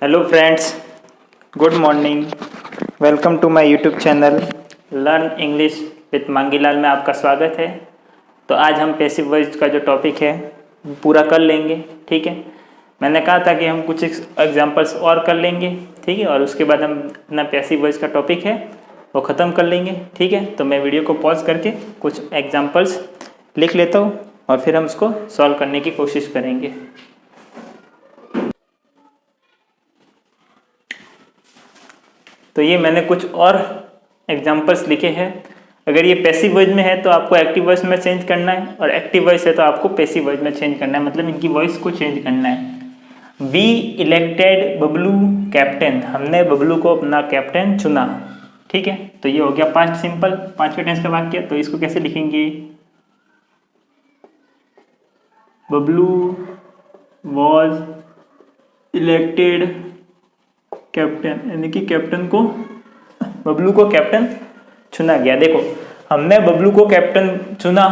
Hello friends, good morning. Welcome to my YouTube channel learn English with Mangilal में आपका स्वागत है। तो आज हम पैसिव वॉइस का जो टॉपिक है वो पूरा कर लेंगे। ठीक है, मैंने कहा था कि हम कुछ एग्जांपल्स और कर लेंगे। ठीक है, और उसके बाद हम अपना पैसिव वॉइस का टॉपिक है वो ख़त्म कर लेंगे। ठीक है, तो मैं वीडियो को पॉज करके कुछ एग्जाम्पल्स लिख लेता हूँ और फिर हम उसको सॉल्व करने की कोशिश करेंगे। तो ये मैंने कुछ और एग्जांपल्स लिखे हैं। अगर ये पैसिव वॉइस में है तो आपको एक्टिव वॉइस में चेंज करना है, और एक्टिव वॉइस है तो आपको पैसिव वॉइस में चेंज करना है, मतलब इनकी वॉइस को चेंज करना है। वी इलेक्टेड बबलू कैप्टन, हमने बबलू को अपना कैप्टन चुना। ठीक है, तो ये हो गया पास्ट सिंपल, पांचवें टेंस का वाक्य। तो इसको कैसे लिखेंगे? बबलू वॉज इलेक्टेड कैप्टन, यानी कि कैप्टन को, बबलू को कैप्टन चुना गया। देखो, हमने बबलू को कैप्टन चुना,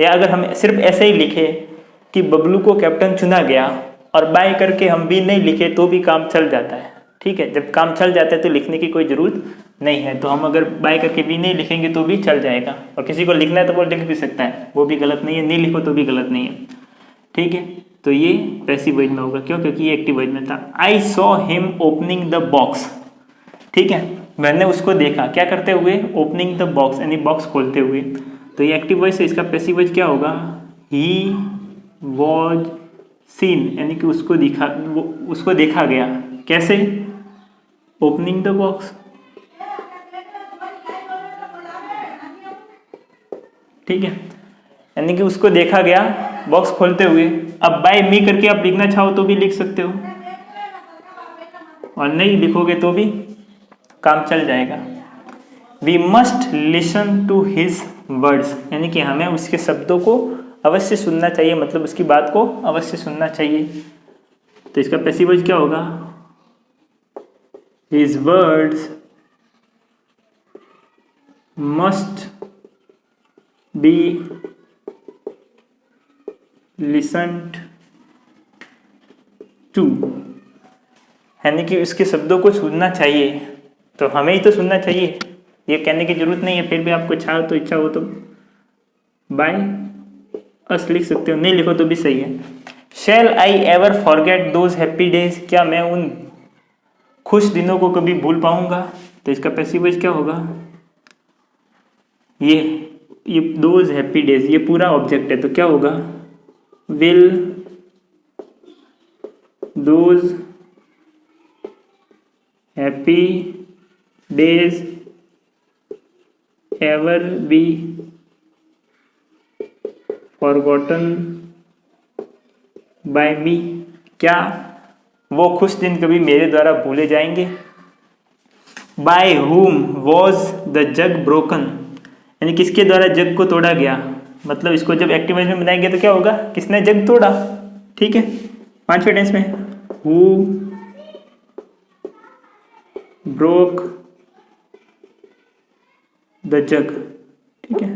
या अगर हम सिर्फ ऐसे ही लिखे कि बबलू को कैप्टन चुना गया और बाय करके हम भी नहीं लिखे तो भी काम चल जाता है। ठीक है, जब काम चल जाता है तो लिखने की कोई ज़रूरत नहीं है। तो हम अगर बाय करके भी नहीं लिखेंगे तो भी चल जाएगा, और किसी को लिखना है तो वो लिख भी सकता है, वो भी गलत नहीं है। नहीं लिखो तो भी गलत नहीं है। ठीक है, तो ये पैसिव वॉइस में होगा। क्यों? क्योंकि ये एक्टिव वॉइस में था। I saw him opening the box. ठीक है, मैंने उसको देखा क्या करते हुए? ओपनिंग द बॉक्स, यानी बॉक्स खोलते हुए। तो ये एक्टिव वॉइस है, इसका पैसिव वॉइस क्या होगा? ही वॉज सीन, यानी कि उसको देखा गया। कैसे? Opening the box. ठीक है, यानी कि उसको देखा गया बॉक्स खोलते हुए। अब बाय मी करके आप लिखना चाहो तो भी लिख सकते हो, और नहीं लिखोगे तो भी काम चल जाएगा। We must listen to his words, यानी कि हमें उसके शब्दों को अवश्य सुनना चाहिए, मतलब उसकी बात को अवश्य सुनना चाहिए। तो इसका पैसिव वॉइस क्या होगा? His words must be listened to, यानी कि उसके शब्दों को सुनना चाहिए। तो हमें ही तो सुनना चाहिए, ये कहने की जरूरत नहीं है। फिर भी आपको इच्छा हो तो बाय अस लिख सकते हो, नहीं लिखो तो भी सही है। Shall I ever forget those happy days, क्या मैं उन खुश दिनों को कभी भूल पाऊंगा? तो इसका पैसिव वॉइस क्या होगा? ये दोज हैप्पी डेज, ये पूरा ऑब्जेक्ट है, तो क्या होगा? Will those happy days ever be forgotten by me, क्या वो खुश दिन कभी मेरे द्वारा भूले जाएंगे? By whom was the jug broken, यानी किसके द्वारा जग को तोड़ा गया? मतलब इसको जब एक्टिव वॉइस में बनाएंगे तो क्या होगा? किसने जग तोड़ा? ठीक है, पांचवें टेंस में हु ब्रोक द जग। ठीक है,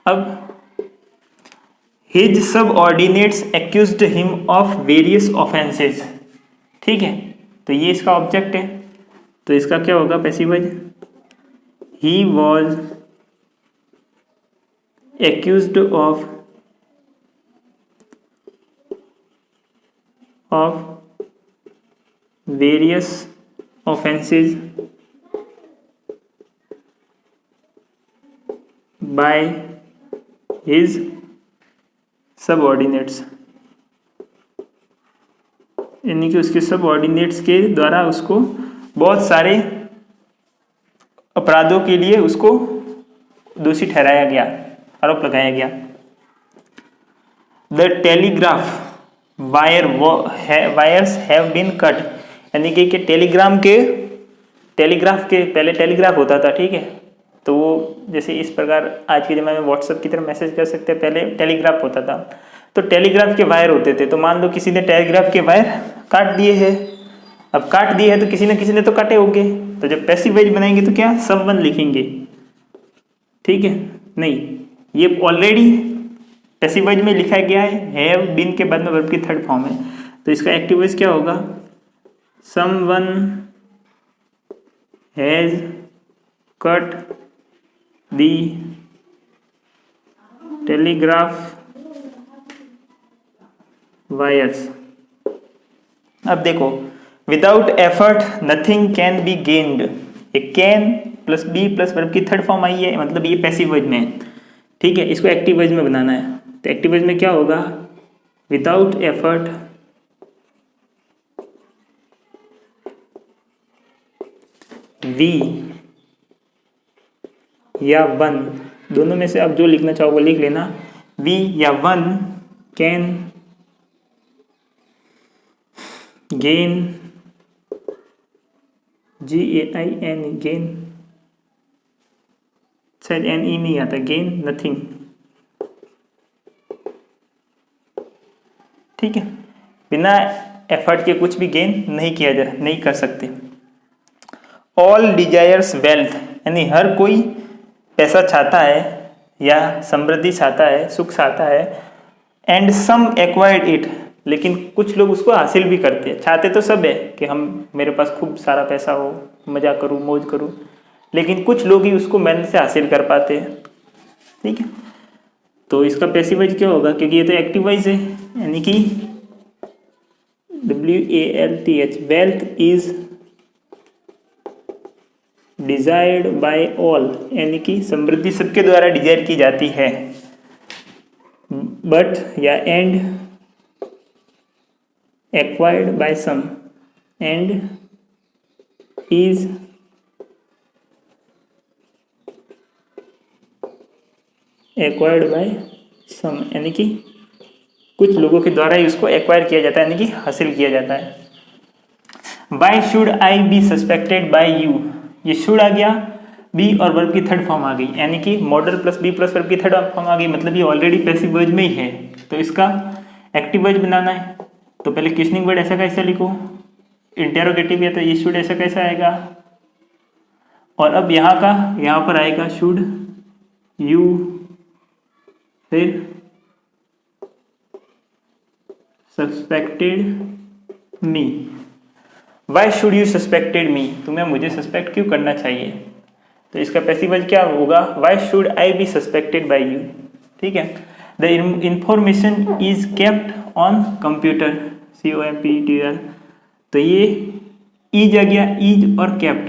अब his subordinates accused him of various offences. ठीक है, तो ये इसका ऑब्जेक्ट है, तो इसका क्या होगा passive voice? He was accused of various offences by his subordinates, यानी कि उसके सबऑर्डिनेट्स के द्वारा उसको बहुत सारे अपराधों के लिए उसको दोषी ठहराया गया, आरोप लगाया गया। The telegraph wires have been cut, यानी कि टेलीग्राफ के पहले टेलीग्राफ होता था। ठीक है, तो वो जैसे इस प्रकार आज के ज़माने में व्हाट्सएप की तरह मैसेज कर सकते हैं, पहले टेलीग्राफ होता था। तो टेलीग्राफ के वायर होते थे, तो मान लो किसी ने टेलीग्राफ के वायर काट दिए हैं। अब काट दिए हैं तो किसी ने तो काटे होंगे, तो जब पैसिव वॉइस बनाएंगे तो क्या समवन लिखेंगे? ठीक है, नहीं, ये ऑलरेडी पैसिव वॉइस में लिखा गया है, हैव बीन के बाद में वर्ब की थर्ड फॉर्म है। तो इसका एक्टिव वॉइस क्या होगा? Someone has cut the telegraph wires. अब देखो, without effort nothing can be gained. ये can plus be plus verb की थर्ड फॉर्म आई है, मतलब ये पैसिव वॉइस में है। ठीक है, इसको एक्टिव वॉइस में बनाना है। तो एक्टिव वॉइस में क्या होगा, विदाउट एफर्ट वी या वन, दोनों में से आप जो लिखना चाहो वो लिख लेना। वी या one can gain, GAIN, gain, शायद NE नहीं आता, गेन नथिंग। ठीक है, बिना एफर्ट के कुछ भी गेन नहीं कर सकते। ऑल डिजायर्स वेल्थ, यानी हर कोई पैसा चाहता है या समृद्धि चाहता है, सुख चाहता है। एंड सम एक्वायर्ड इट, लेकिन कुछ लोग उसको हासिल भी करते हैं। चाहते तो सब है कि हम, मेरे पास खूब सारा पैसा हो, मजा करूँ, मौज करूँ, लेकिन कुछ लोग ही उसको मेहनत से हासिल कर पाते हैं। ठीक है, तो इसका पैसिव वॉइस क्या होगा, क्योंकि ये तो एक्टिव वॉइस है, यानी कि WALTH, wealth is desired by all, यानी कि समृद्धि सबके द्वारा डिजायर की जाती है। बट या and acquired by some, and is acquired by some, यानी कि कुछ लोगों के द्वारा ही उसको एक्वायर किया जाता है, यानी कि हासिल किया जाता है। Why should I be suspected by you, ये शुड आ गया, बी और वर्ब की थर्ड फॉर्म आ गई, यानी कि modal plus be plus verb की थर्ड फॉर्म आ गई, मतलब ये ऑलरेडी पैसिव वॉइस में ही है। तो इसका एक्टिव वॉइस बनाना है, तो पहले क्वेश्चनिंग वर्ड ऐसा कैसे लिखो, इंटेरोगेटिव है तो ये शुड ऐसा कैसे आएगा, और अब यहाँ पर आएगा शुड यू, फिर suspected me. Why should you suspected me, तुम्हें मुझे सस्पेक्ट क्यों करना चाहिए। तो इसका पैसिव वॉइस क्या होगा, why should I be suspected by you. ठीक है, the information is kept on computer, COMPUTER। तो ये इज आ गया, इज और केप्ट,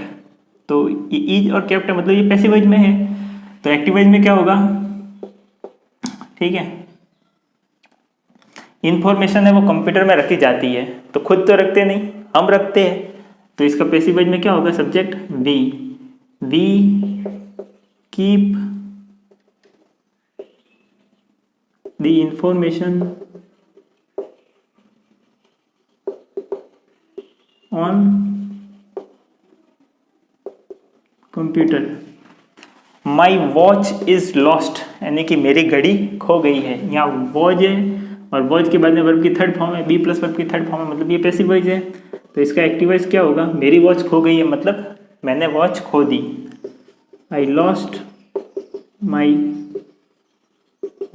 तो ये इज और केप्ट है, मतलब ये पैसिव वॉइस में है। तो एक्टिव वॉइस में क्या होगा, ठीक है, इंफॉर्मेशन है वो कंप्यूटर में रखी जाती है, तो खुद तो रखते नहीं, हम रखते हैं। तो इसका पैसिव वॉइस में क्या होगा, subject we keep the information on computer. My watch is lost, यानी कि मेरी घड़ी खो गई है। यहाँ वॉच है और वॉच के बाद में वर्ब की थर्ड फॉर्म है, बी प्लस वर्ब की थर्ड फॉर्म है, मतलब ये पैसिव वॉइस है। तो इसका एक्टिव वॉइस क्या होगा, मेरी वॉच खो गई है, मतलब मैंने वॉच खो दी। I lost my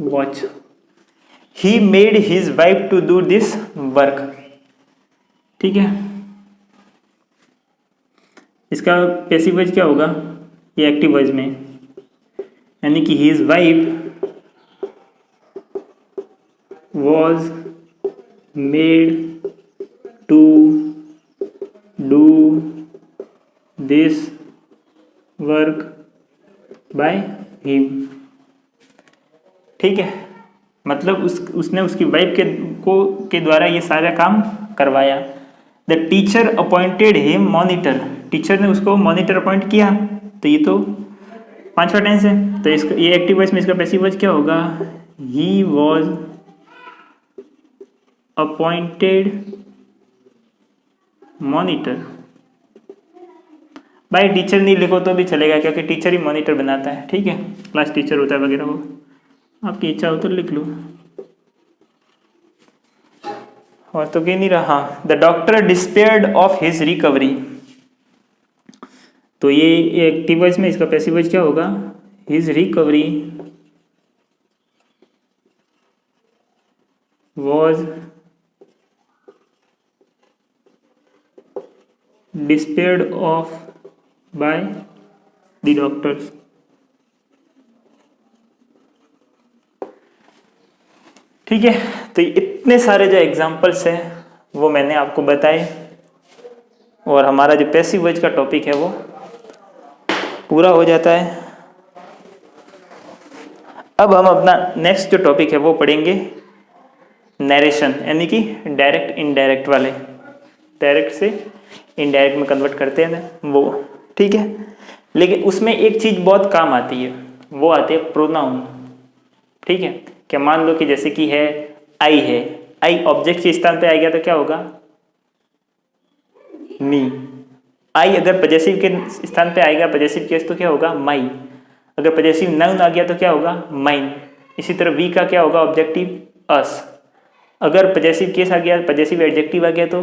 watch. He made his wife to do this work. ठीक है, इसका पैसिव वॉइस क्या होगा, ये एक्टिव वॉइस में, यानी कि his wife was made to do this work by him. ठीक है, मतलब उसने उसकी वाइफ के द्वारा ये सारा काम करवाया। The teacher appointed him monitor, teacher ने उसको मॉनिटर अपॉइंट किया, तो ये तो पांचवा टेंस है। तो इसका ये एक्टिव वॉइस में इसका पैसिव वॉइस क्या होगा, he was appointed monitor by teacher, नहीं लिखो तो भी चलेगा, क्योंकि टीचर ही मॉनिटर बनाता है। ठीक है, क्लास टीचर होता है वगैरह, वो आपकी इच्छा हो तो लिख लो, और तो कहीं नहीं रहा। The doctor despaired of his recovery, तो ये एक्टिव वॉइस में इसका पैसिव वॉइस क्या होगा, his recovery was despaired of by the doctors. ठीक है, तो इतने सारे जो एग्जाम्पल्स हैं वो मैंने आपको बताए और हमारा जो पैसिव वॉइस का टॉपिक है वो पूरा हो जाता है। अब हम अपना नेक्स्ट जो टॉपिक है वो पढ़ेंगे नरेशन, यानी कि डायरेक्ट इनडायरेक्ट वाले, डायरेक्ट से इनडायरेक्ट में कन्वर्ट करते हैं ना वो। ठीक है, लेकिन उसमें एक चीज़ बहुत काम आती है, वो आती है प्रोनाउन। ठीक है, क्या मान लो कि जैसे कि है आई है, आई ऑब्जेक्ट के स्थान पे आ गया तो क्या होगा, मी। आई अगर पजेसिव के स्थान पे आएगा पजेसिव केस तो क्या होगा, माई। अगर पजेसिव नाउन आ गया तो क्या होगा, माइन। इसी तरह वी का क्या होगा, ऑब्जेक्टिव अस। अगर पजेसिव केस आ गया, पजेसिव एडजेक्टिव आ गया तो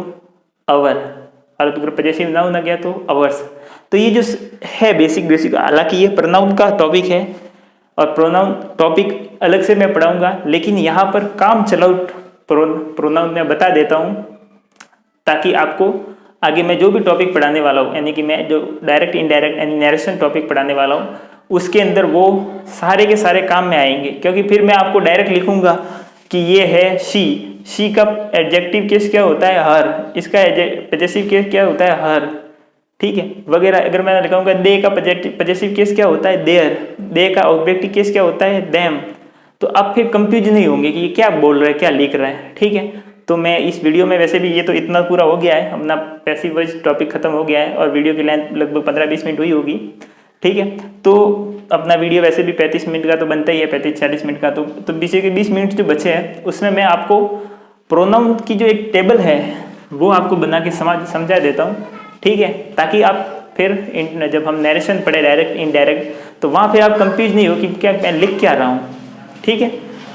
अवर, और अगर पजेसिव नाउन आ गया तो अवर्स। तो ये जो है बेसिक, हालांकि ये प्रोनाउन का टॉपिक है और प्रोनाउन टॉपिक अलग से मैं पढ़ाऊंगा, लेकिन यहाँ पर काम चलाओ प्रोनाउन मैं बता देता हूँ ताकि आपको आगे मैं जो भी टॉपिक पढ़ाने वाला हूँ, यानी कि मैं जो डायरेक्ट इनडायरेक्ट यानी नरेशन टॉपिक पढ़ाने वाला हूँ उसके अंदर वो सारे के सारे काम में आएंगे। क्योंकि फिर मैं आपको डायरेक्ट लिखूंगा कि ये है शी का एडजेक्टिव केस क्या होता है, हर। इसका पजेसिव केस क्या होता है, हर। ठीक है, वगैरह। अगर मैं लिखाऊंगा दे का पजेसिव केस क्या होता है, देयर। दे का ऑब्जेक्टिव केस क्या होता है, देम। तो आप फिर कंफ्यूज नहीं होंगे कि ये क्या बोल रहा है, क्या लिख रहा है। ठीक है, तो मैं इस वीडियो में वैसे भी ये तो इतना पूरा हो गया है, अपना पैसिव वॉइस टॉपिक खत्म हो गया है और वीडियो की लेंथ लगभग 15-20 मिनट हुई होगी। ठीक है, तो अपना वीडियो वैसे भी 35 मिनट का तो बनता ही है, 35-40 मिनट का। तो पीछे के 20 मिनट जो बचे हैं उसमें मैं आपको प्रोनाउन की जो एक टेबल है वो आपको बना के समझा देता हूँ। ठीक है, ताकि आप फिर जब हम नरेशन पढ़े डायरेक्ट इनडायरेक्ट तो वहाँ फिर आप कंफ्यूज नहीं हो कि क्या मैं लिख क्या रहा हूँ। ठीक है,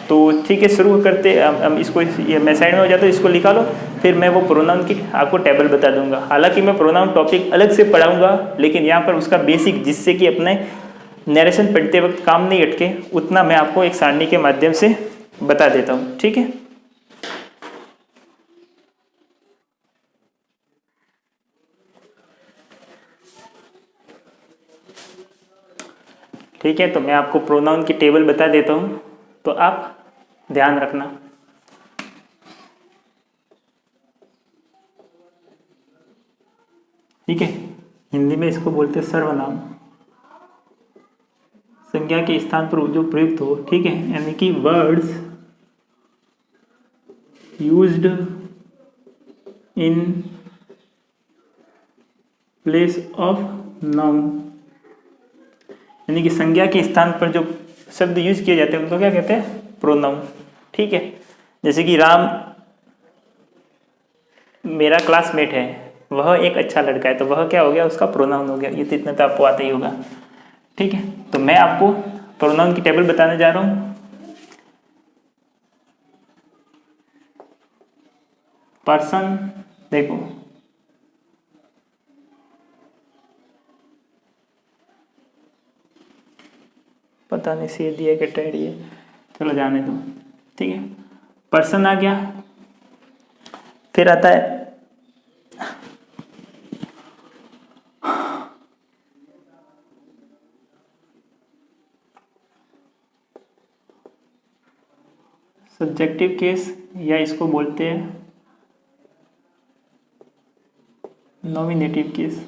तो ठीक है, शुरू करते हम इसको। ये मैं साइड में हो जाता हूँ, इसको निकालो, फिर मैं वो प्रोनाउन की आपको टेबल बता दूंगा। हालांकि मैं प्रोनाउन टॉपिक अलग से पढ़ाऊंगा, लेकिन यहाँ पर उसका बेसिक, जिससे कि अपने नरेशन पढ़ते वक्त काम नहीं अटके, उतना मैं आपको एक सारणी के माध्यम से बता देता हूँ। ठीक है, ठीक है, तो मैं आपको प्रोनाउन की टेबल बता देता हूँ, तो आप ध्यान रखना। ठीक है, हिंदी में इसको बोलते हैं सर्वनाम, संज्ञा के स्थान पर जो प्रयुक्त हो। ठीक है, यानी कि words used in place of noun, यानी कि संज्ञा के स्थान पर जो शब्द यूज किए जाते हैं उनको क्या कहते हैं, प्रोनाउन। ठीक है, जैसे कि राम मेरा क्लासमेट है, वह एक अच्छा लड़का है, तो वह क्या हो गया, उसका प्रोनाउन हो गया। ये तो इतना तो आपको आता ही होगा। ठीक है, तो मैं आपको प्रोनाउन की टेबल बताने जा रहा हूँ। पर्सन, देखो पता नहीं सी दिया कि टेढ़ी है, चलो जाने दो। ठीक है, पर्सन आ गया, फिर आता है सब्जेक्टिव केस, या इसको बोलते हैं नॉमिनेटिव केस।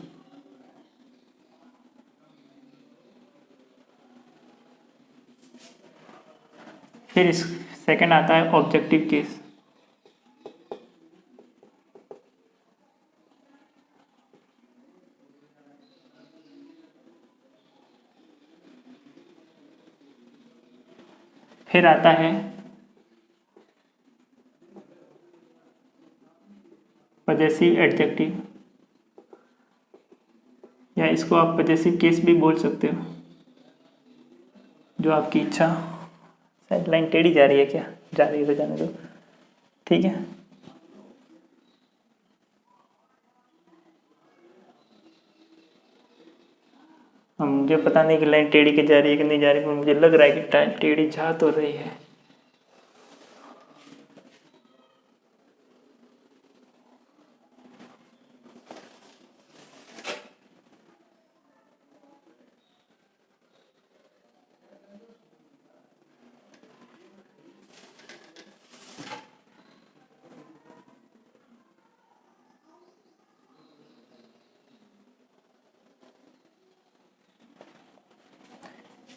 फिर इस सेकंड आता है ऑब्जेक्टिव केस। फिर आता है पजेसिव एडजेक्टिव, या इसको आप पजेसिव केस भी बोल सकते हो, जो आपकी इच्छा। शायद लाइन टेढ़ी जा रही है, क्या जा रही है तो जाने दो। ठीक है, मुझे पता नहीं कि लाइन टेढ़ी की जा रही है कि नहीं जा रही, पर मुझे लग रहा है कि टेढ़ी जा तो रही है।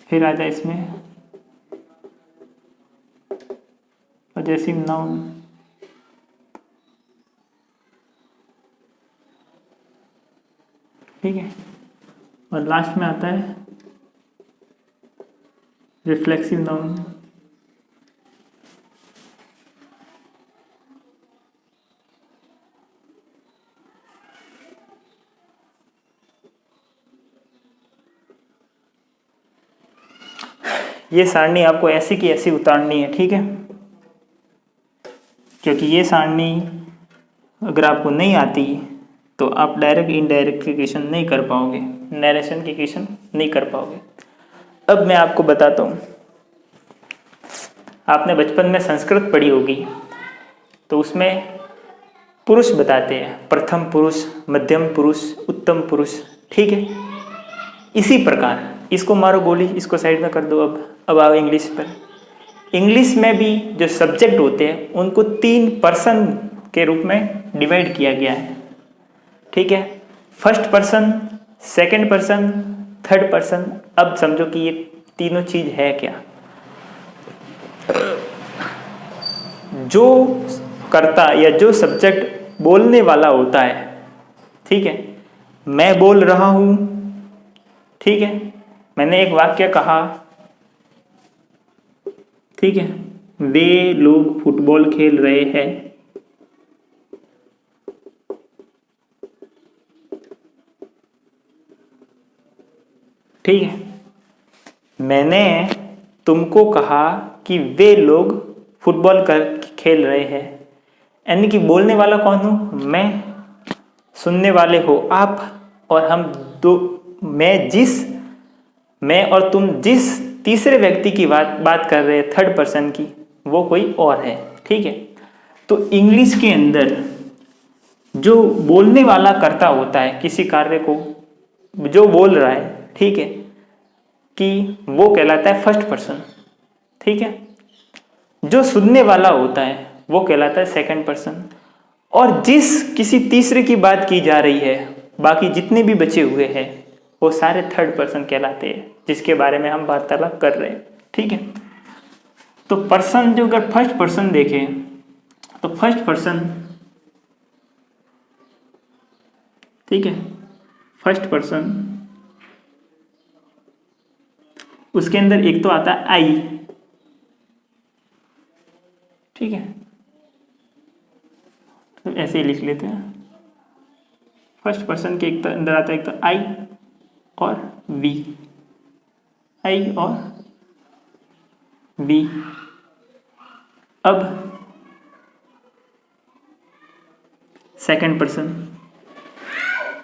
फिर आ जाए इसमें पजेसिव नाउन, ठीक है, और लास्ट में आता है रिफ्लेक्सिव नाउन। ये सारणी आपको ऐसी की ऐसी उतारनी है, ठीक है, क्योंकि ये सारणी अगर आपको नहीं आती तो आप डायरेक्ट इनडायरेक्ट के क्वेश्चन नहीं कर पाओगे, नरेशन के क्वेश्चन नहीं कर पाओगे। अब मैं आपको बताता हूँ, आपने बचपन में संस्कृत पढ़ी होगी, तो उसमें पुरुष बताते हैं, प्रथम पुरुष, मध्यम पुरुष, उत्तम पुरुष, ठीक है। इसी प्रकार इसको मारो गोली, इसको साइड में कर दो। अब आओ इंग्लिश पर। इंग्लिश में भी जो सब्जेक्ट होते हैं उनको 3 पर्सन के रूप में डिवाइड किया गया है, ठीक है, first person, second person, third person. अब समझो कि ये तीनों चीज है क्या। जो कर्ता या जो सब्जेक्ट बोलने वाला होता है, ठीक है, मैं बोल रहा हूं, ठीक है, मैंने एक वाक्य कहा, ठीक है, वे लोग फुटबॉल खेल रहे हैं, ठीक है, मैंने तुमको कहा कि वे लोग फुटबॉल खेल रहे हैं, यानी कि बोलने वाला कौन हूं मैं, सुनने वाले हो आप, और हम दो, मैं और तुम जिस तीसरे व्यक्ति की बात कर रहे हैं, थर्ड पर्सन की, वो कोई और है, ठीक है। तो इंग्लिश के अंदर जो बोलने वाला कर्ता होता है किसी कार्य को, जो बोल रहा है, ठीक है, कि वो कहलाता है फर्स्ट पर्सन, ठीक है। जो सुनने वाला होता है वो कहलाता है सेकंड पर्सन, और जिस किसी तीसरे की बात की जा रही है, बाकी जितने भी बचे हुए हैं वो सारे थर्ड पर्सन कहलाते हैं, जिसके बारे में हम वार्तालाप कर रहे हैं, ठीक है। तो पर्सन जो अगर फर्स्ट पर्सन देखें तो फर्स्ट पर्सन, ठीक है, फर्स्ट पर्सन, उसके अंदर एक तो आता है आई, ठीक है, तो ऐसे ही लिख लेते हैं। फर्स्ट पर्सन के एक तो अंदर आता है एक तो आई और वी, आई और वी। अब सेकंड पर्सन,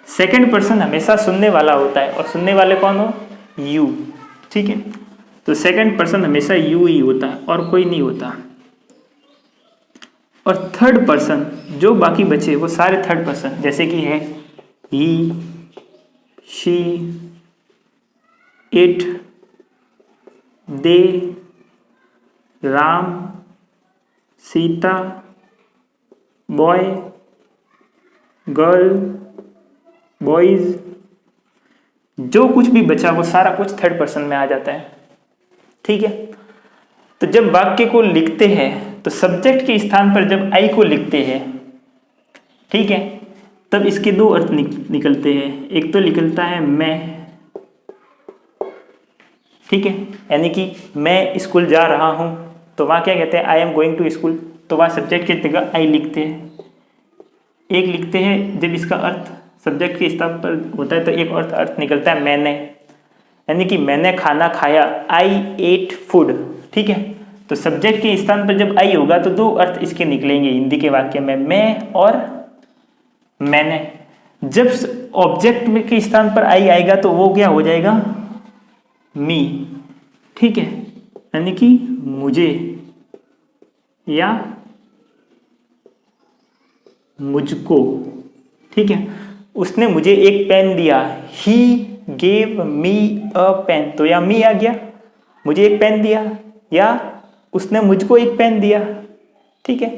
सेकंड पर्सन हमेशा सुनने वाला होता है, और सुनने वाले कौन हो, यू, ठीक है। तो सेकंड पर्सन हमेशा यू ही होता है और कोई नहीं होता। और थर्ड पर्सन जो बाकी बचे वो सारे थर्ड पर्सन, जैसे कि है he, she, it, they, Ram, Sita, boy, girl, boys, जो कुछ भी बचा वो सारा कुछ थर्ड पर्सन में आ जाता है, ठीक है। तो जब वाक्य को लिखते हैं तो सब्जेक्ट के स्थान पर जब आई को लिखते हैं, ठीक है, तब इसके 2 अर्थ निकलते हैं। एक तो निकलता है मैं, ठीक है, यानी कि मैं स्कूल जा रहा हूं, तो वहां क्या कहते हैं, I am going to school, तो वहां सब्जेक्ट की जगह आई लिखते हैं। एक लिखते हैं जब इसका अर्थ सब्जेक्ट के स्थान पर होता है, तो एक अर्थ निकलता है मैंने, यानी कि मैंने खाना खाया, आई एट फूड, ठीक है। तो सब्जेक्ट के स्थान पर जब आई होगा तो 2 अर्थ इसके निकलेंगे हिंदी के वाक्य में, मैं और मैंने। जब ऑब्जेक्ट में के स्थान पर आई आएगा तो वो क्या हो जाएगा, मी, ठीक है, यानी कि मुझे या मुझको, ठीक है। उसने मुझे एक पेन दिया, he gave me a pen, तो या मी आ गया, मुझे एक पेन दिया, या उसने मुझको एक पेन दिया, ठीक है।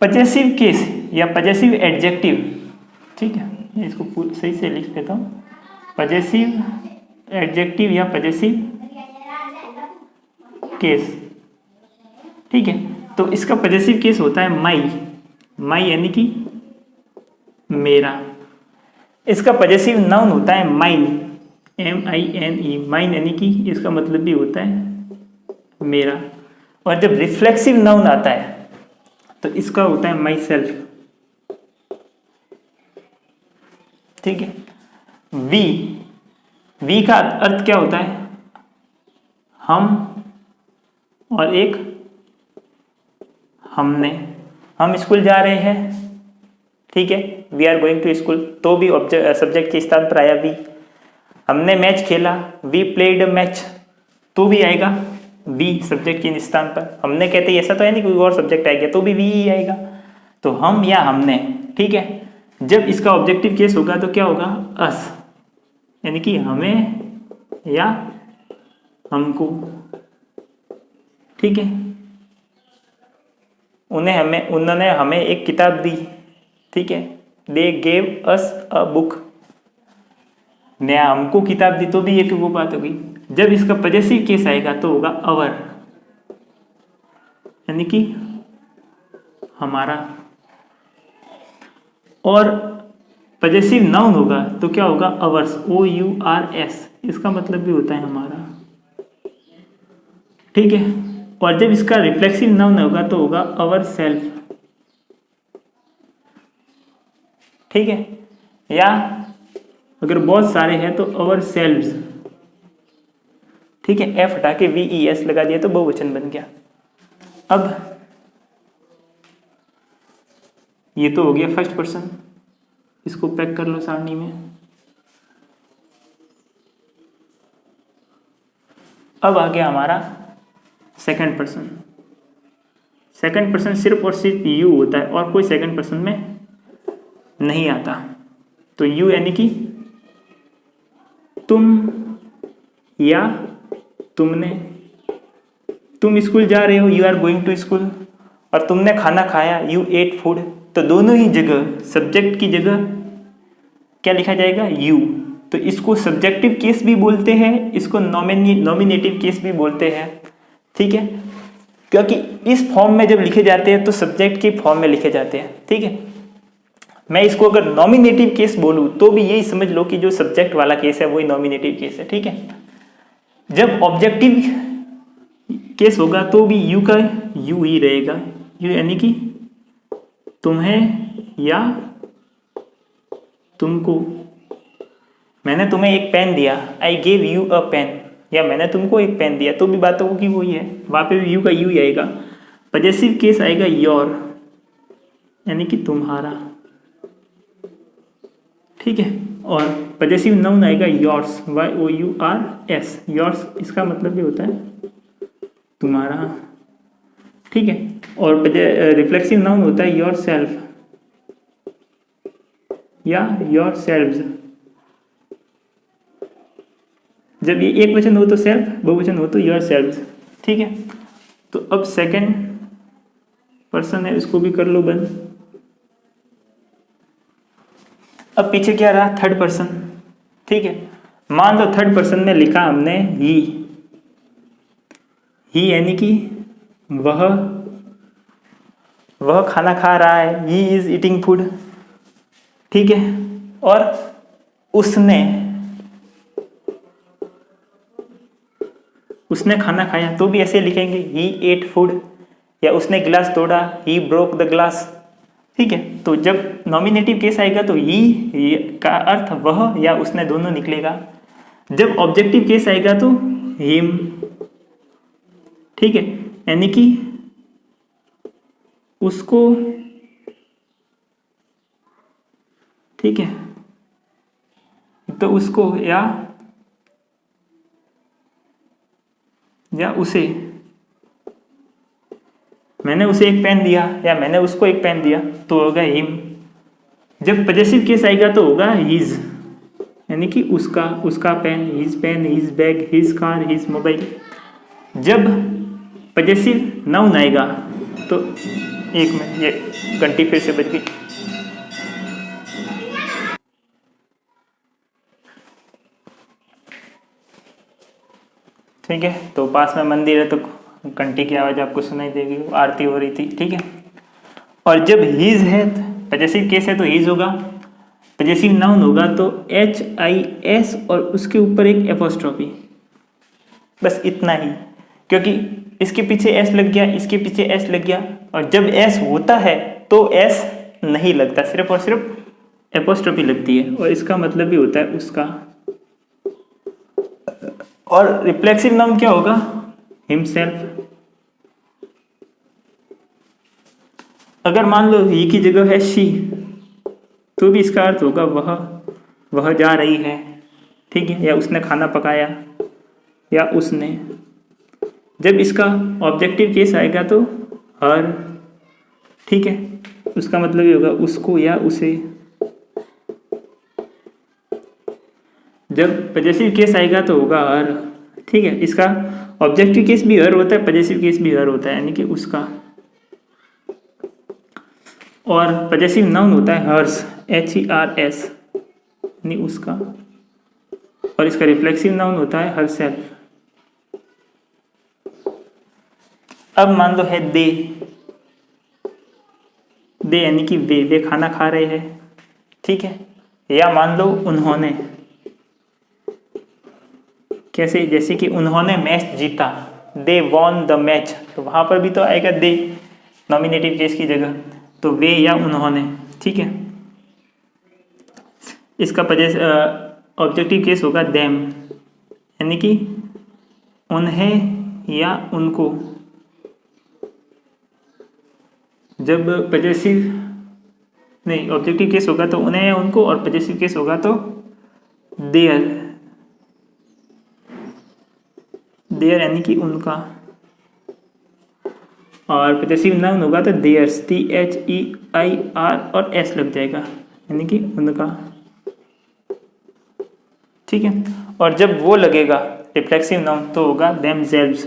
पजेसिव केस या पजेसिव एडजेक्टिव, ठीक है, मैं इसको सही से लिख देता हूं। पजेसिव एडजेक्टिव या पजेसिव केस। ठीक है, तो इसका पजेसिव केस होता है माई, माई यानी कि मेरा। इसका पजेसिव नाउन होता है माइन, MINE, माइन यानी कि इसका मतलब भी होता है मेरा। और जब रिफ्लेक्सिव नाउन आता है तो इसका होता है माई सेल्फ। ठीक है, वी का अर्थ क्या होता है? हम और एक हमने। हम स्कूल जा रहे हैं, ठीक है, we are going to school, तो भी सब्जेक्ट के स्थान पर आया वी। हमने मैच खेला, वी प्लेड अ मैच, तो भी आएगा वी सब्जेक्ट के स्थान पर। हमने कहते हैं ऐसा तो है नहीं कोई और सब्जेक्ट आ गया, तो भी वी ही आएगा। तो हम या हमने, ठीक है। जब इसका ऑब्जेक्टिव केस होगा तो क्या होगा? अस, यानी कि हमें या हमको। ठीक है, उन्होंने हमें एक किताब दी। ठीक है, they gave us a book, नया हमको किताब दी, तो भी एक वो बात होगी। जब इसका पजेसिव केस आएगा तो होगा अवर, यानी कि हमारा। और पजेसिव नाउन होगा तो क्या होगा? अवर्स, OURS, इसका मतलब भी होता है हमारा। ठीक है, और जब इसका रिफ्लेक्सिव नाउन होगा तो होगा अवर सेल्फ। ठीक है, या अगर बहुत सारे हैं तो अवर सेल्व्स। ठीक है, F हटा के VES लगा दिया तो बहुवचन बन गया। अब ये तो हो गया फर्स्ट पर्सन, इसको पैक कर लो सारणी में। अब आ गया हमारा सेकंड पर्सन। सेकंड पर्सन सिर्फ और सिर्फ यू होता है और कोई सेकंड पर्सन में नहीं आता। तो यू यानी कि तुम या तुमने। तुम स्कूल जा रहे हो, you are going to school, और तुमने खाना खाया, यू एट फूड। तो दोनों ही जगह सब्जेक्ट की जगह क्या लिखा जाएगा? यू। तो इसको सब्जेक्टिव केस भी बोलते हैं, इसको नॉमिनेटिव केस भी बोलते हैं। ठीक है, क्योंकि इस फॉर्म में जब लिखे जाते हैं तो सब्जेक्ट के फॉर्म में लिखे जाते हैं। ठीक है, मैं इसको अगर नॉमिनेटिव केस बोलूं तो भी यही समझ लो कि जो सब्जेक्ट वाला केस है वही नॉमिनेटिव केस है। ठीक है, जब ऑब्जेक्टिव केस होगा तो भी यू का यू ही रहेगा। यू यानी कि तुम्हें या तुमको। मैंने तुम्हें एक पेन दिया, I gave you a pen, या मैंने तुमको एक पेन दिया, तो भी बात होगी वही है, वहां पे भी यू का यू ही आएगा। पजेसिव केस आएगा योर, यानी कि तुम्हारा। ठीक है, और पजेसिव नाउन आएगा योर्स, YOURS, योर्स, इसका मतलब भी होता है तुम्हारा। ठीक है, और रिफ्लेक्सिव नाउन होता है योर सेल्फ या योर सेल्व्स। जब ये एक वचन हो तो सेल्फ, बहुवचन हो तो योर सेल्व्स। ठीक है, तो अब सेकंड पर्सन है, इसको भी कर लो बंद। अब पीछे क्या रहा? Third person. ठीक है, मान लो थर्ड पर्सन में लिखा हमने ही यानी कि वह खाना खा रहा है, ही इज ईटिंग फूड। ठीक है, और उसने खाना खाया, तो भी ऐसे लिखेंगे ही एट फूड, या उसने गिलास तोड़ा, ही ब्रोक द ग्लास। ठीक है, तो जब नॉमिनेटिव केस आएगा तो ही का अर्थ वह या उसने दोनों निकलेगा। जब ऑब्जेक्टिव केस आएगा तो हिम। ठीक है, यानी कि उसको। ठीक है, तो उसको या उसे। मैंने उसे एक पेन दिया या मैंने उसको एक पेन दिया तो होगा हिम। जब पजेसिव केस आएगा तो होगा हिज, यानी कि उसका pen, his pen, his bag, his car, his mobile. जब पजेसिव नाउन आएगा तो एक मिनट, ये घंटी फिर से बज गई। ठीक है। तो पास में मंदिर है तो घंटी की आवाज़ आपको सुनाई देगी, आरती हो रही थी, ठीक है। और जब हीज है, पजेसिव केस है तो हीज होगा, पजेसिव नाउन होगा तो HIS और उसके ऊपर एक एपोस्ट्रोफी, बस इतना ही। क्योंकि इसके पीछे S लग गया, इसके पीछे S लग गया, और जब S होता है तो S नहीं लगता, सिर्फ और सिर्फ एपोस्ट्रोफी लगती है, और इसका मतलब भी होता है उसका। और रिफ्लेक्सिव नाउन क्या होगा? हिमसेल्फ। अगर मान लो ही की जगह है शी, तो भी इसका अर्थ होगा वह जा रही है, ठीक है, या उसने खाना पकाया, या उसने। जब इसका ऑब्जेक्टिव केस आएगा तो हर, ठीक है, उसका मतलब ये होगा उसको या उसे। जब पजेसिव केस आएगा तो होगा हर, ठीक है। इसका ऑब्जेक्टिव केस भी हर होता है, पजेसिव केस भी हर होता है, यानी कि उसका। और पजेसिव नाउन होता है हर्स, HERS, यानी उसका। और इसका रिफ्लेक्सिव नाउन होता है हरसेल्फ। अब मान लो है दे यानी कि वे खाना खा रहे हैं, ठीक है। या मान लो उन्होंने, कैसे? जैसे कि उन्होंने मैच जीता, दे वॉन द मैच, तो वहां पर भी तो आएगा दे नॉमिनेटिव केस की जगह, तो वे या उन्होंने, ठीक है। इसका ऑब्जेक्टिव केस होगा देम, यानी कि उन्हें या उनको। जब पजेसिव नहीं, ऑब्जेक्टिव केस होगा तो उन्हें या उनको, और पजेसिव केस होगा तो देयर यानी कि उनका। और पजेसिव नाउन होगा तो देयर्स, THEIR और S लग जाएगा, यानी कि उनका, ठीक है। और जब वो लगेगा रिफ्लेक्सिव नाउन तो होगा themselves।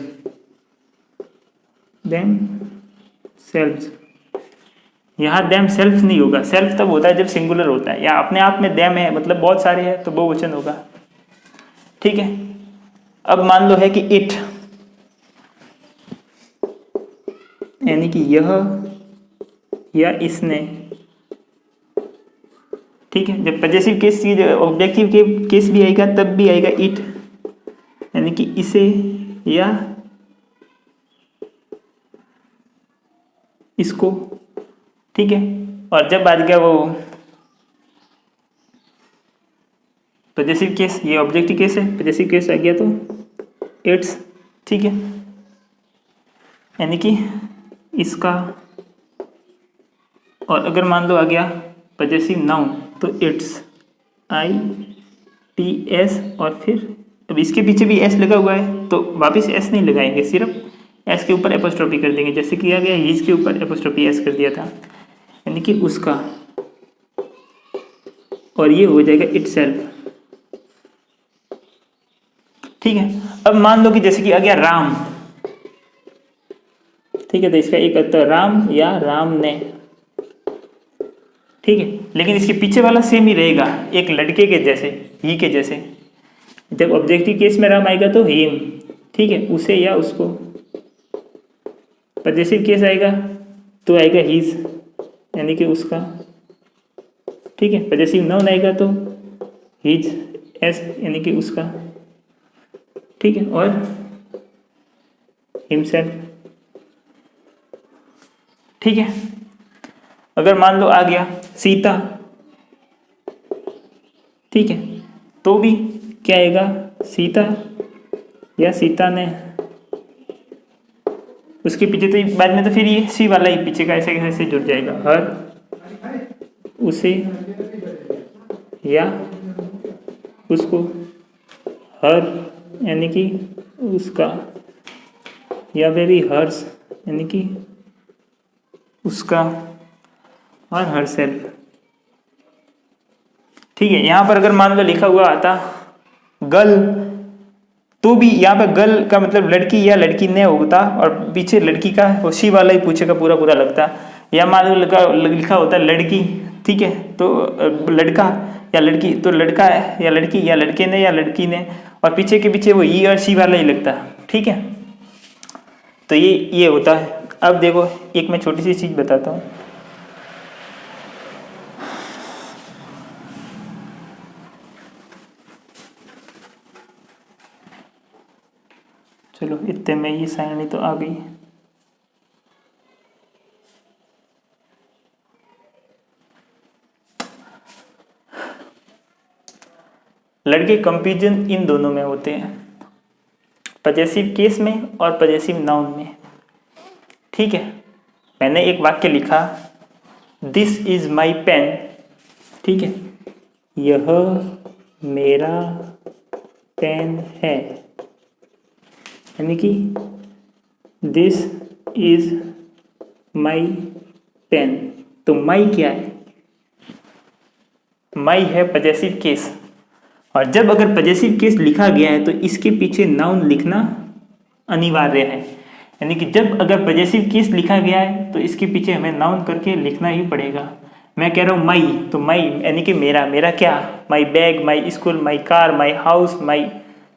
यहाँ themselves नहीं होगा, सेल्फ तब होता है जब सिंगुलर होता है, या अपने आप में them है, मतलब बहुत सारे हैं तो बहुवचन होगा, ठीक है। अब मान लो है कि इट, यानी कि यह या इसने, ठीक है। जब पजेसिव केस की ऑब्जेक्टिव के केस भी आएगा तब भी आएगा इट, यानी कि इसे या इसको, ठीक है। और जब आ गया वो पजेसिव केस, ये ऑब्जेक्टिव केस है, पजेसिव केस आ गया तो इट्स, ठीक है, यानी कि इसका। और अगर मान लो आ गया पजेसिव नाउन तो इट्स, ITS, और फिर अब इसके पीछे भी S लगा हुआ है तो वापस S नहीं लगाएंगे, सिर्फ S के ऊपर एपोस्ट्रोफी कर देंगे, जैसे किया गया हीज के ऊपर एपोस्ट्रोफी S कर दिया था, यानी कि उसका। और ये हो जाएगा इटसेल्फ, ठीक है। अब मान लो कि जैसे कि आ गया राम, ठीक है, तो इसका एक अर्थ राम या राम ने, ठीक है। लेकिन इसके पीछे वाला सेम ही रहेगा, एक लड़के के जैसे, ही के जैसे। जब ऑब्जेक्टिव केस में राम आएगा तो हिम, ठीक है, उसे या उसको। पजेसिव केस आएगा तो आएगा हीज, यानी कि उसका, ठीक है। पजेसिव नाउन आएगा तो हीज, S, यानी कि उसका, ठीक है। और हिमसेल्फ, ठीक है। अगर मान लो आ गया सीता, ठीक है, तो भी क्या आएगा? सीता या सीता ने। उसके पीछे तो बाद में तो फिर ये सी वाला ही पीछे का ऐसे कैसे जुड़ जाएगा, हर, उसे या उसको, हर यानी कि उसका, या वेरी हर्स यानी कि उसका, और हर सेल्फ, ठीक है। यहां पर अगर मान लो लिखा हुआ आता गर्ल, तो भी यहाँ पर गर्ल का मतलब लड़की या लड़की ने होता, और पीछे लड़की का वो शी वाला ही पूछे का पूरा पूरा लगता। या मान लो लिखा होता लड़की, ठीक है, तो लड़का, या लड़की, तो लड़का है या लड़की, या लड़के ने या लड़की ने, और पीछे के पीछे वो ई और सी वाला ही लगता है। ठीक है, तो ये होता है। अब देखो एक मैं छोटी सी चीज़ बताता हूँ। चलो इतने में ये सारणी तो आ गई। लड़के कंपेरिजन इन दोनों में होते हैं, पजेसिव केस में और पजेसिव नाउन में। ठीक है, मैंने एक वाक्य लिखा, दिस इज माई पेन। ठीक है, यह मेरा पेन है, यानी कि दिस इज माई पेन। तो माई क्या है? माई है पजेसिव केस, और जब अगर पजेसिव केस लिखा गया है तो इसके पीछे नाउन लिखना अनिवार्य है। यानी कि जब अगर पजेसिव केस लिखा गया है तो इसके पीछे हमें नाउन करके लिखना ही पड़ेगा। मैं कह रहा हूँ माई, तो माई यानी कि मेरा, मेरा क्या? My bag, my school, my car, my house, my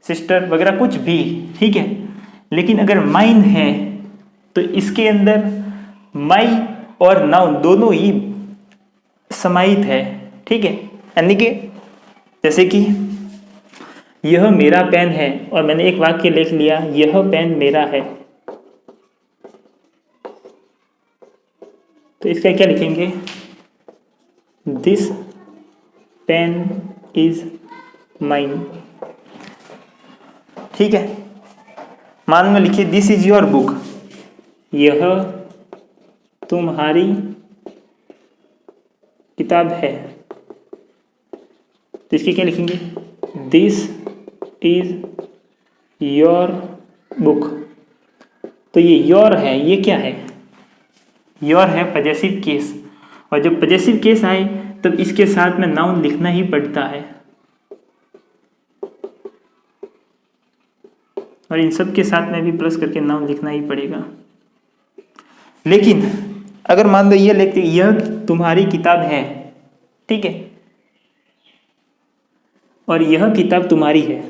sister वगैरह कुछ भी। ठीक है, लेकिन अगर माइन है तो इसके अंदर माई और नाउन दोनों ही समाहित है। ठीक है, यानी कि जैसे कि यह मेरा पेन है, और मैंने एक वाक्य लिख लिया, यह पेन मेरा है, तो इसका क्या लिखेंगे? This pen is mine. ठीक है, मान में लिखिए दिस इज योर बुक, यह तुम्हारी किताब है, तो इसकी क्या लिखेंगे? This is your book. तो ये योर है, ये क्या है? योर है पजेसिव केस, और जब पजेसिव केस आए तब इसके साथ में नाउन लिखना ही पड़ता है, और इन सब के साथ में भी प्लस करके नाउन लिखना ही पड़ेगा। लेकिन अगर मान लो ये लिखते यह तुम्हारी किताब है, ठीक है, और यह किताब तुम्हारी है,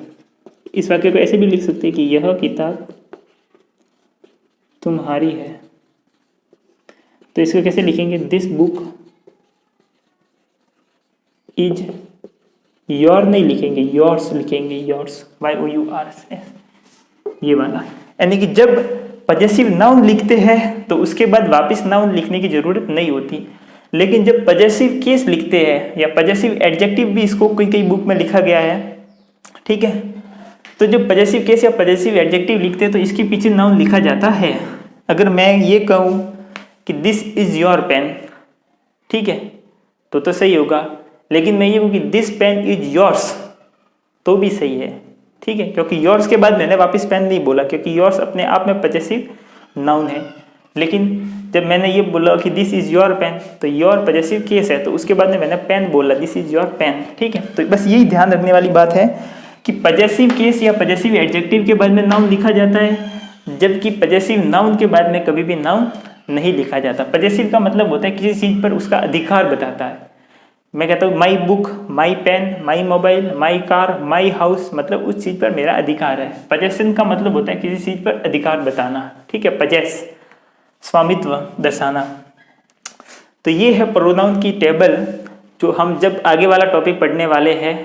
इस वाक्य को ऐसे भी लिख सकते हैं कि यह किताब तुम्हारी है, तो इसको कैसे लिखेंगे? दिस बुक इज योर नहीं लिखेंगे, योर्स लिखेंगे, योर्स, YOURS, ये वाला। यानी कि जब पजेसिव नाउन लिखते हैं तो उसके बाद वापस नाउन लिखने की जरूरत नहीं होती, लेकिन जब पजेसिव केस लिखते हैं या पजेसिव एडजेक्टिव भी इसको कई बुक में लिखा गया है, ठीक है, तो जब पजेसिव केस या पजेसिव एडजेक्टिव लिखते हैं तो इसके पीछे नाउन लिखा जाता है। अगर मैं ये कहूँ कि दिस इज योर पेन, ठीक है, तो सही होगा, लेकिन मैं ये कहूँ कि दिस पेन इज योर्स, तो भी सही है। ठीक है, क्योंकि योर्स के बाद मैंने वापस पेन नहीं बोला, क्योंकि योर्स अपने आप में पजेसिव नाउन है। लेकिन जब मैंने ये बोला कि दिस इज योर पेन, तो योर पजेसिव केस है, तो उसके बाद में मैंने पेन बोला, दिस इज योर पेन। ठीक है, तो बस यही ध्यान रखने वाली बात है कि पजेसिव केस या पजेसिव एडजेक्टिव के बाद में नाउन लिखा जाता है, जबकि पजेसिव नाउन के बाद में कभी भी नाउन नहीं लिखा जाता। पजेसिव का मतलब होता है किसी चीज़ पर उसका अधिकार बताता है। मैं कहता हूँ my book, my pen, my mobile, my car, my house, मतलब उस चीज़ पर मेरा अधिकार है। पजेशन का मतलब होता है किसी चीज़ पर अधिकार बताना। ठीक है, पजेस, स्वामित्व दर्शाना। तो ये है प्रोनाउन की टेबल, जो हम जब आगे वाला टॉपिक पढ़ने वाले हैं,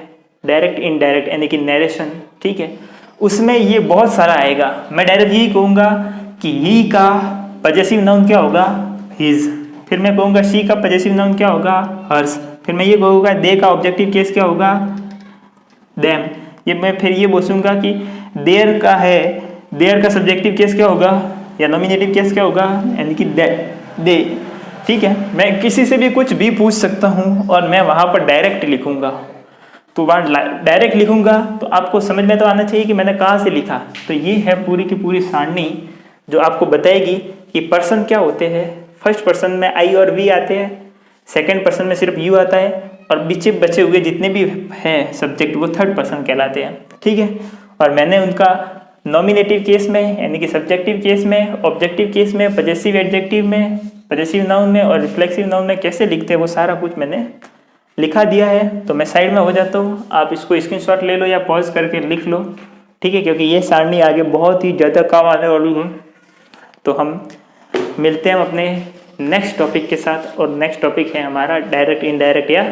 डायरेक्ट इनडायरेक्ट यानी कि नरेशन, ठीक है, उसमें ये बहुत सारा आएगा। मैं डायरेक्ट यही कहूँगा कि ही का पजेसिव नाउन क्या होगा? हिज। फिर मैं कहूँगा शी का पजेसिव नाउन क्या होगा? हर्स। फिर मैं ये कहूँगा दे का ऑब्जेक्टिव केस क्या होगा? देम। ये मैं फिर ये बोलूँगा कि देयर का है, देयर का सब्जेक्टिव केस क्या होगा या नॉमिनेटिव केस क्या होगा? यानी कि दे। ठीक है, मैं किसी से भी कुछ भी पूछ सकता हूँ और मैं वहाँ पर डायरेक्ट लिखूँगा। तो वहाँ डायरेक्ट लिखूँगा तो आपको समझ में तो आना चाहिए कि मैंने कहाँ से लिखा। तो ये है पूरी की पूरी सारणी जो आपको बताएगी कि पर्सन क्या होते हैं। फर्स्ट पर्सन में आई और वी आते हैं, सेकंड पर्सन में सिर्फ यू आता है, और बीच बचे हुए जितने भी हैं सब्जेक्ट वो थर्ड पर्सन कहलाते हैं। ठीक है, और मैंने उनका नॉमिनेटिव केस में यानी कि सब्जेक्टिव केस में, ऑब्जेक्टिव केस में, पजेसिव एडजेक्टिव में, पजेसिव नाउन में और रिफ्लेक्सिव नाउन में कैसे लिखते हैं वो सारा कुछ मैंने लिखा दिया है तो मैं साइड में हो जाता हूँ, आप इसको स्क्रीनशॉट ले लो या पॉज करके लिख लो, ठीक है, क्योंकि ये सारणी आगे बहुत ही ज़्यादा काम आने वाली है। तो हम मिलते हैं अपने नेक्स्ट टॉपिक के साथ, और नेक्स्ट टॉपिक है हमारा डायरेक्ट इनडायरेक्ट या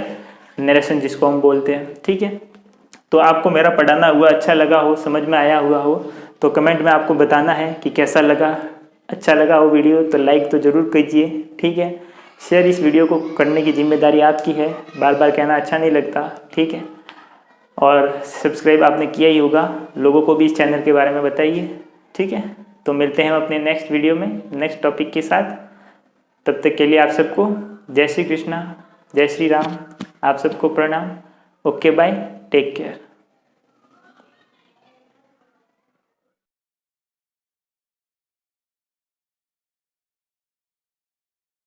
नरेशन जिसको हम बोलते हैं, ठीक है। तो आपको मेरा पढ़ाना हुआ अच्छा लगा हो, समझ में आया हुआ हो, तो कमेंट में आपको बताना है कि कैसा लगा। अच्छा लगा हो वीडियो तो लाइक तो ज़रूर कीजिए, ठीक है। शेयर इस वीडियो को करने की जिम्मेदारी आपकी है, बार बार कहना अच्छा नहीं लगता, ठीक है। और सब्सक्राइब आपने किया ही होगा, लोगों को भी इस चैनल के बारे में बताइए, ठीक है। तो मिलते हैं हम अपने नेक्स्ट वीडियो में नेक्स्ट टॉपिक के साथ। तब तक के लिए आप सबको जय श्री कृष्णा, जय श्री राम, आप सबको प्रणाम। Okay bye, take care.